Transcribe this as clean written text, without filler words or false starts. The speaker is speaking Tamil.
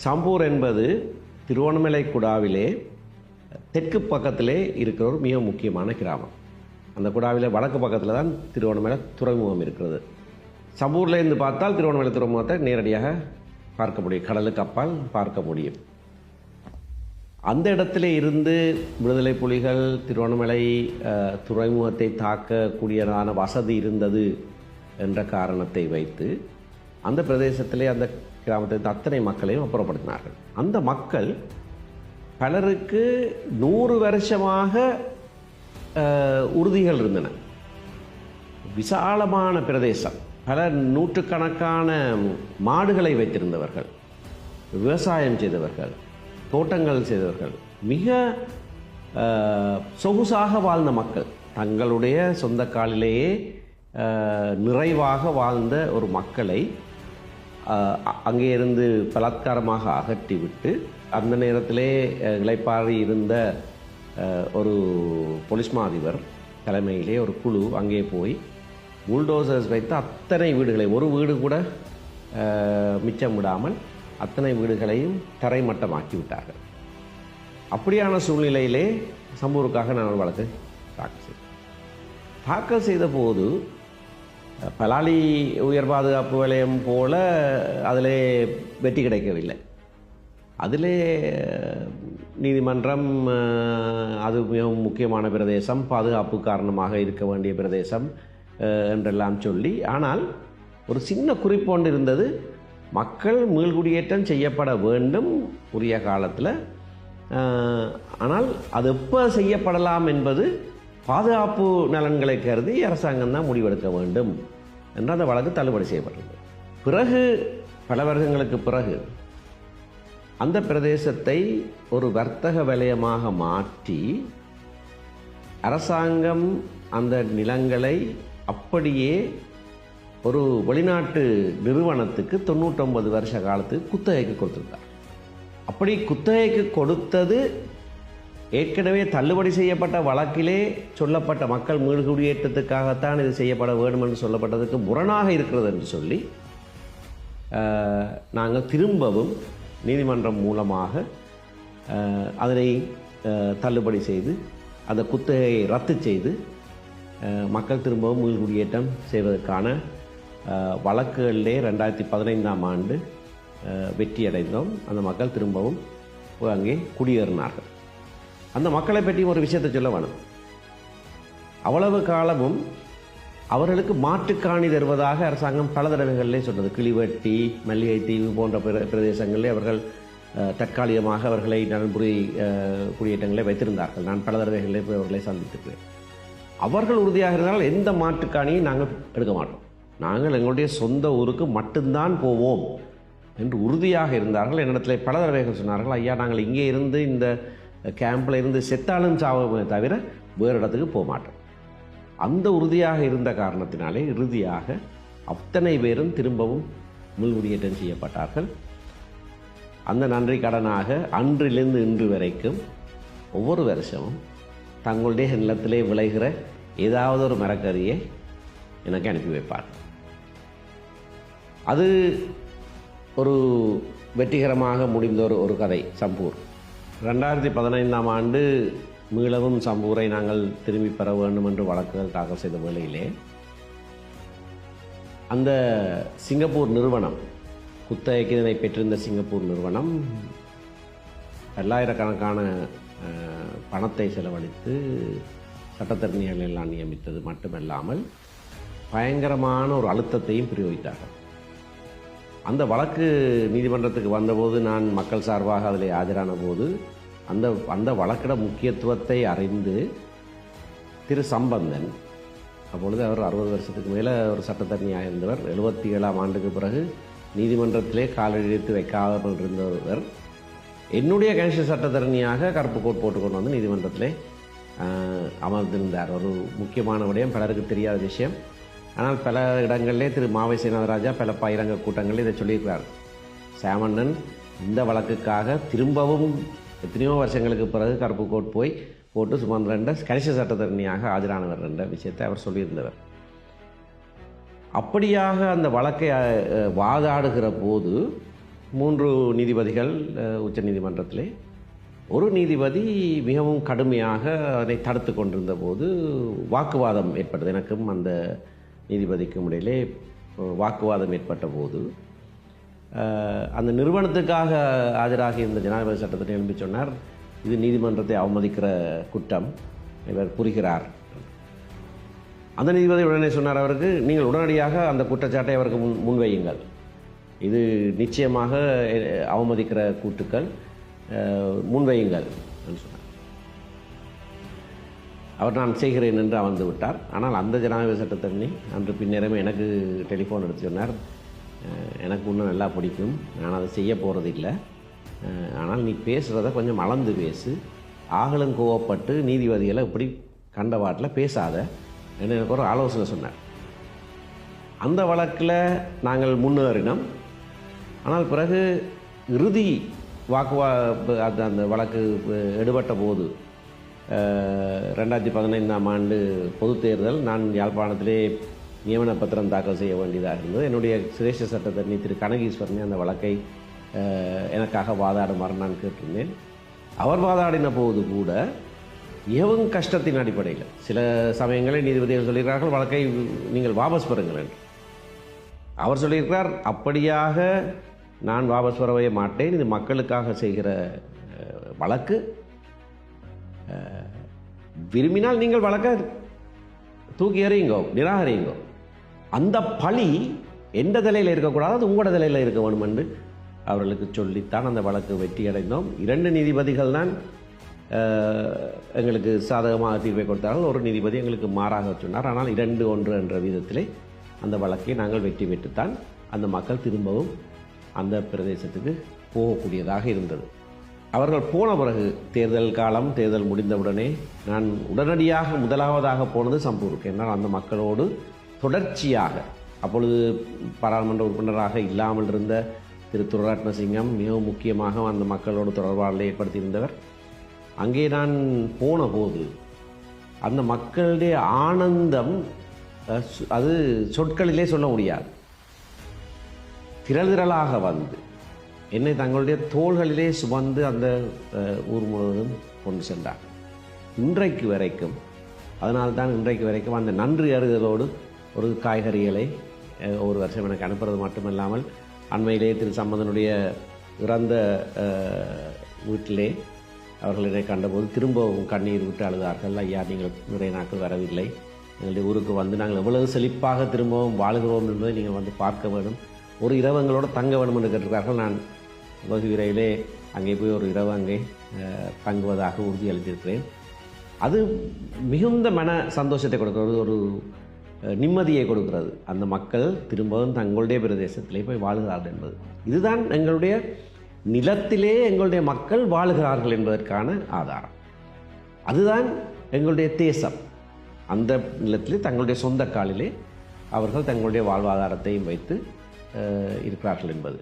சம்பூர் என்பது திருவண்ணாமலை குடாவிலே தெற்கு பக்கத்திலே இருக்கிற ஒரு மிக முக்கியமான கிராமம். அந்த குடாவிலே வடக்கு பக்கத்தில் தான் திருவண்ணாமலை துறைமுகம் இருக்கிறது. சம்பூர்லேருந்து பார்த்தால் திருவண்ணாமலை துறைமுகத்தை நேரடியாக பார்க்க முடியும், கடலுக்கு அப்பால் பார்க்க முடியும். அந்த இடத்துல இருந்து விடுதலை புலிகள் திருவண்ணாமலை துறைமுகத்தை தாக்கக்கூடியதான வசதி இருந்தது என்ற காரணத்தை வைத்து அந்த பிரதேசத்திலே அந்த கிராமத்தை அத்தனை மக்களையும் அப்புறப்படுத்தினார்கள். அந்த மக்கள் பலருக்கு 100 வருஷமாக உறுதிகள் இருந்தன. விசாலமான பிரதேசம், பல நூற்றுக்கணக்கான மாடுகளை வைத்திருந்தவர்கள், விவசாயம் செய்தவர்கள், தோட்டங்கள் செய்தவர்கள், மிக சொகுசாக வாழ்ந்த மக்கள், தங்களுடைய சொந்த காலிலேயே நிறைவாக வாழ்ந்த ஒரு மக்களை அங்கே இருந்து பலாத்காரமாக அகற்றிவிட்டு அந்த நேரத்திலே இளைப்பாறி இருந்த ஒரு போலீஸ் அதிபர் தலைமையிலே ஒரு குழு அங்கே போய் புல்டோசர்ஸ் வைத்து அத்தனை வீடுகளை, ஒரு வீடு கூட மிச்சம் விடாமல் அத்தனை வீடுகளையும் தரைமட்டமாக்கி விட்டார்கள். அப்படியான சூழ்நிலையிலே சம்பூருக்காக நான் ஒரு வழக்கு தாக்கல் செய்த போது பலாலி உயர் பாதுகாப்பு வலயம் போல அதிலே வெற்றி கிடைக்கவில்லை. அதிலே நீதிமன்றம் அது மிகவும் முக்கியமான பிரதேசம், பாதுகாப்பு காரணமாக இருக்க வேண்டிய பிரதேசம் என்றெல்லாம் சொல்லி, ஆனால் ஒரு சின்ன குறிப்பொன்று இருந்தது, மக்கள் மீள்குடியேற்றம் செய்யப்பட வேண்டும் உரிய காலத்தில், ஆனால் அது எப்போ செய்யப்படலாம் என்பது பாதுகாப்பு நலன்களை கருதி அரசாங்கம் தான் முடிவெடுக்க வேண்டும் என்று அந்த வழக்கு தள்ளுபடி செய்யப்பட்டது. பிறகு பல வருடங்களுக்கு பிறகு அந்த பிரதேசத்தை ஒரு வர்த்தக வலயமாக மாற்றி அரசாங்கம் அந்த நிலங்களை அப்படியே ஒரு வெளிநாட்டு நிறுவனத்துக்கு 99 வருஷ காலத்துக்கு குத்தகைக்கு கொடுத்துருக்கார். அப்படி குத்தகைக்கு கொடுத்தது ஏற்கனவே தள்ளுபடி செய்யப்பட்ட வழக்கிலே சொல்லப்பட்ட மக்கள் மீள்குடியேற்றத்துக்காகத்தான் இது செய்யப்பட வேண்டும் என்று சொல்லப்பட்டதுக்கு முரணாக இருக்கிறது என்று சொல்லி நாங்கள் திரும்பவும் நீதிமன்றம் மூலமாக அதனை தள்ளுபடி செய்து அந்த குத்தகையை ரத்து செய்து மக்கள் திரும்பவும் மீள்குடியேற்றம் செய்வதற்கான வழக்குகளிலே 2015ஆம் ஆண்டு வெற்றியடைந்தோம். அந்த மக்கள் திரும்பவும் அங்கே குடியேறினார்கள். அந்த மக்களை பற்றி ஒரு விஷயத்தை சொல்ல வேணும். அவ்வளவு காலமும் அவர்களுக்கு மாட்டுக்காணி தருவதாக அரசாங்கம் பல தடவைகளிலே சொன்னது. கிளிவெட்டி, மல்லிகை தீவு போன்ற பிரதேசங்களிலே அவர்கள் தற்காலிகமாக அவர்களை நலன்புரி குடியேற்றங்களை வைத்திருந்தார்கள். நான் பல தடவைகளிலே போய் அவர்களை சந்தித்திருக்கிறேன். அவர்கள் உறுதியாக இருந்தால் எந்த மாட்டுக்காணியை நாங்கள் எடுக்க மாட்டோம், நாங்கள் எங்களுடைய சொந்த ஊருக்கு மட்டும்தான் போவோம் என்று உறுதியாக இருந்தார்கள். என்னிடத்தில் பல தடவைகள் சொன்னார்கள், ஐயா நாங்கள் இங்கே இருந்து இந்த கேம்பில் இருந்து செத்தாலும் சாவமே தவிர வேறு இடத்துக்கு போக மாட்டோம். அந்த உறுதியாக இருந்த காரணத்தினாலே இறுதியாக அத்தனை பேரும் திரும்பவும் மீள்குடியேற்றம் செய்யப்பட்டார்கள். அந்த நன்றி கடனாக அன்றிலிருந்து இன்று வரைக்கும் ஒவ்வொரு வருஷமும் தங்களுடைய நிலத்திலே விளைகிற ஏதாவது ஒரு மரக்கறியை எனக்கு அனுப்பி வைப்பார்கள். அது ஒரு வெற்றிகரமாக முடிந்த ஒரு கதை சம்பூர். 2015ஆம் ஆண்டு மீளவும் சம்பூரை நாங்கள் திரும்பி பெற வேண்டும் என்று வழக்குகள் தாக்கல் செய்த வேளையிலே அந்த சிங்கப்பூர் நிறுவனம், குத்தகைக்கு இதனை பெற்றிருந்த சிங்கப்பூர் நிறுவனம் பல்லாயிரக்கணக்கான பணத்தை செலவழித்து சட்டத்தரணிகள் எல்லாம் நியமித்தது மட்டுமல்லாமல் பயங்கரமான ஒரு அழுத்தத்தையும் பிரயோகித்தார்கள். அந்த வழக்கு நீதிமன்றத்துக்கு வந்தபோது நான் மக்கள் சார்பாக அதில் ஆஜரான போது அந்த வழக்கிட முக்கியத்துவத்தை அறிந்து திரு சம்பந்தன், அப்பொழுது அவர் 60 வருஷத்துக்கு மேலே ஒரு சட்டத்தரணியாக இருந்தவர், 77ஆம் ஆண்டுக்கு பிறகு நீதிமன்றத்திலே காலெழுத்து வைக்காமல் இருந்தவர், என்னுடைய கணிச சட்டத்தரணியாக கருப்பு கோட் போட்டுக்கொண்டு வந்து நீதிமன்றத்திலே அமர்ந்திருந்தார். ஒரு முக்கியமான விடயம், பலருக்கு தெரியாத விஷயம். ஆனால் பல இடங்களிலே திரு மாவை சேனாதராஜா பல பகிரங்க கூட்டங்களில் இதை சொல்லியிருக்கிறார். சாமண்ணன் இந்த வழக்குக்காக திரும்பவும் எத்தனையோ வருஷங்களுக்கு பிறகு கருப்பு கோட் போட்டு சுமந்திரன் கணிச சட்டத்தரணியாக ஆஜரானவர் என்ற விஷயத்தை அவர் சொல்லியிருந்தவர். அப்படியாக அந்த வழக்கை வாதாடுகிற போது 3 நீதிபதிகள் உச்ச நீதிமன்றத்திலே. ஒரு நீதிபதி மிகவும் கடுமையாக அதை தடுத்து கொண்டிருந்த போது வாக்குவாதம் ஏற்பட்டது. எனக்கும் அந்த நீதிபதிக்கும் இடையிலே வாக்குவாதம் ஏற்பட்ட போது அந்த நிறுவனத்துக்காக ஆஜராகி இருந்த ஜனாதிபதி சட்டத்தை எழுப்பி சொன்னார், இது நீதிமன்றத்தை அவமதிக்கிற குற்றம், இவர் புரிகிறார். அந்த நீதிபதி உடனே சொன்னார் அவருக்கு, நீங்கள் உடனடியாக அந்த குற்றச்சாட்டை அவருக்கு முன்வையுங்கள், இது நிச்சயமாக அவமதிக்கிற கூற்றுக்கள், முன்வையுங்கள் என்று சொன்னார். அவர் நான் செய்கிறேன் என்று அமர்ந்து விட்டார். ஆனால் அந்த ஜனாதிபதி சட்டத்தண்ணி அன்று பின்னரமே எனக்கு டெலிஃபோன் எடுத்து சொன்னார், எனக்கு இன்னும் நல்லா பிடிக்கும், நான் அதை செய்ய போகிறது இல்லை, ஆனால் நீ பேசுகிறத கொஞ்சம் அளந்து பேசு, ஆகலும் கோவப்பட்டு நீதிபதிகளை இப்படி கண்டவாட்டில் பேசாத என்று எனக்கு ஒரு ஆலோசனை சொன்னார். அந்த வழக்கில் நாங்கள் முன்னேறினோம். ஆனால் பிறகு இறுதி அந்த வழக்கு எடுபட்ட போது 2015ஆம் ஆண்டு பொதுத் தேர்தல், நான் யாழ்ப்பாணத்திலே நியமன பத்திரம் தாக்கல் செய்ய வேண்டியதாக இருந்தது. என்னுடைய சிரேஷ்ட சட்டத்தரணி திரு கனகீஸ்வரனை அந்த வழக்கை எனக்காக வாதாடுமாறு நான் கேட்டிருந்தேன். அவர் வாதாடின போது கூட மிகவும் கஷ்டத்தின் அடிப்படையில் சில சமயங்களில் நீதிபதிகள் சொல்கிறார்கள், வழக்கை நீங்கள் வாபஸ் பெறுங்கள் என்று. அவர் சொல்லியிருக்கிறார், அப்படியாக நான் வாபஸ் பெறவே மாட்டேன், இது மக்களுக்காக செய்கிற வழக்கு, விரும்பினால் நீங்கள் வழக்கை தூக்கி எறியுங்கோ, நிராகரியுங்கோ, அந்த பழி எந்த தலையில் இருக்கக்கூடாது, அது உங்களோட தலையில் இருக்க வேணும் என்று அவர்களுக்கு சொல்லித்தான் அந்த வழக்கு வெற்றி அடைந்தோம். 2 நீதிபதிகள் தான் எங்களுக்கு சாதகமாக தீர்ப்பை கொடுத்தார்கள், ஒரு நீதிபதி எங்களுக்கு மாறாக சொன்னார். ஆனால் 2-1 என்ற விதத்திலே அந்த வழக்கை நாங்கள் வெற்றி பெற்றுத்தான் அந்த மக்கள் திரும்பவும் அந்த பிரதேசத்துக்கு போகக்கூடியதாக இருந்தது. அவர்கள் போன பிறகு தேர்தல் காலம், தேர்தல் முடிந்தவுடனே நான் உடனடியாக முதலாவதாக போனது சம்பூருக்கு. என்னால் அந்த மக்களோடு தொடர்ச்சியாக, அப்பொழுது பாராளுமன்ற உறுப்பினராக இல்லாமல் இருந்த திரு துரரட்னசிங்கம் மிகவும் முக்கியமாக அந்த மக்களோடு தொடர்பாடலை ஏற்படுத்தியிருந்தவர். அங்கே நான் போன போது அந்த மக்களுடைய ஆனந்தம் அது சொற்களிலே சொல்ல முடியாது. திரளாக வந்து என்னை தங்களுடைய தோள்களிலே சுமந்து அந்த ஊர் முழுவதும் கொண்டு சென்றார். இன்றைக்கு வரைக்கும், அதனால்தான் இன்றைக்கு வரைக்கும் அந்த நன்றி அறிதலோடு ஒரு காய்கறிகளை ஒரு வருஷம் எனக்கு அனுப்புறது மட்டுமல்லாமல், அண்மையிலே திரு சம்பந்தனுடைய இறந்த வீட்டிலே அவர்கள் என்னை கண்டபோது திரும்பவும் கண்ணீர் விட்டு அழுதார்கள். ஐயா, நீங்கள் நிறைய நாட்கள் வரவில்லை, எங்களுடைய ஊருக்கு வந்து நாங்கள் எவ்வளவு செழிப்பாக திரும்பவும் வாழுகிறோம் என்பதை நீங்கள் வந்து பார்க்க வேண்டும், ஒரு இரவு எங்களோடு தங்க வேண்டும் என்று கேட்டிருக்கார்கள். நான் வெகு விரைவிலே அங்கே போய் ஒரு இரவு அங்கே தங்குவதாக உறுதியளித்திருக்கிறேன். அது மிகுந்த மன சந்தோஷத்தை கொடுக்கிறது, ஒரு நிம்மதியை கொடுக்கிறது. அந்த மக்கள் திரும்பவும் தங்களுடைய பிரதேசத்திலே போய் வாழுகிறார்கள் என்பது, இதுதான் எங்களுடைய நிலத்திலே எங்களுடைய மக்கள் வாழுகிறார்கள் என்பதற்கான ஆதாரம். அதுதான் எங்களுடைய தேசம். அந்த நிலத்திலே தங்களுடைய சொந்த காலிலே அவர்கள் தங்களுடைய வாழ்வாதாரத்தையும் வைத்து இருக்கிறார்கள் என்பது.